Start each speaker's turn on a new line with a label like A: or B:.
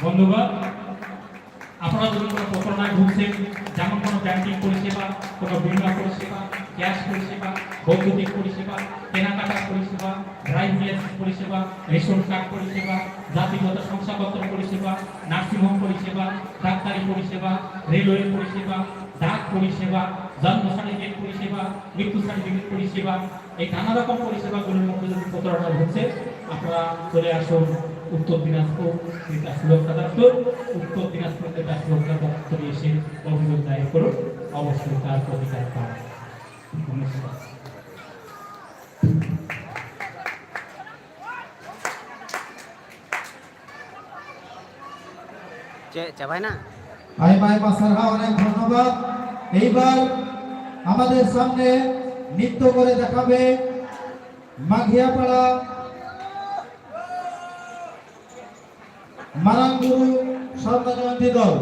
A: বন্ধুগণ, আপনারা যদি কোনো প্রতারণায় ভুগছেন, যেমন কোনো ব্যাংকিং পরিষেবা, কোনো বীমা পরিষেবা, ক্যাশ পরিষেবা, বৈদ্যুতিক পরিষেবা, কেনাকাটার পরিষেবা, ড্রাইভিং লাইসেন্স পরিষেবা, রেশন কার্ড পরিষেবা, জাতিগত শংসাপত্র পরিষেবা, নার্সিংহোম পরিষেবা, ডাক্তারি পরিষেবা, রেলওয়ে পরিষেবা, ডাক পরিষেবা, জন্ম সার্টিফিকেট পরিষেবা, মৃত্যু সার্টিফিকেট পরিষেবা, এই নানা রকম পরিষেবাগুলির মধ্যে যদি প্রতারণা হচ্ছে, আপনারা চলে আসুন উত্তর দিনাজপুর ক্রেতা সুরক্ষা দপ্তর। উত্তর দিনাজপুর ক্রেতা সুরক্ষা দপ্তরে এসে অভিযোগ দায়ের করুন, অবশ্যই তার প্রতিকার পাবেন। নমস্কার।
B: অনেক ধন্যবাদ। এইবার আমাদের সামনে নৃত্য করে দেখাবে মাঘিয়াপাড়া মারাঙ্গুরু স্বর্ণ জয়ন্তী দল।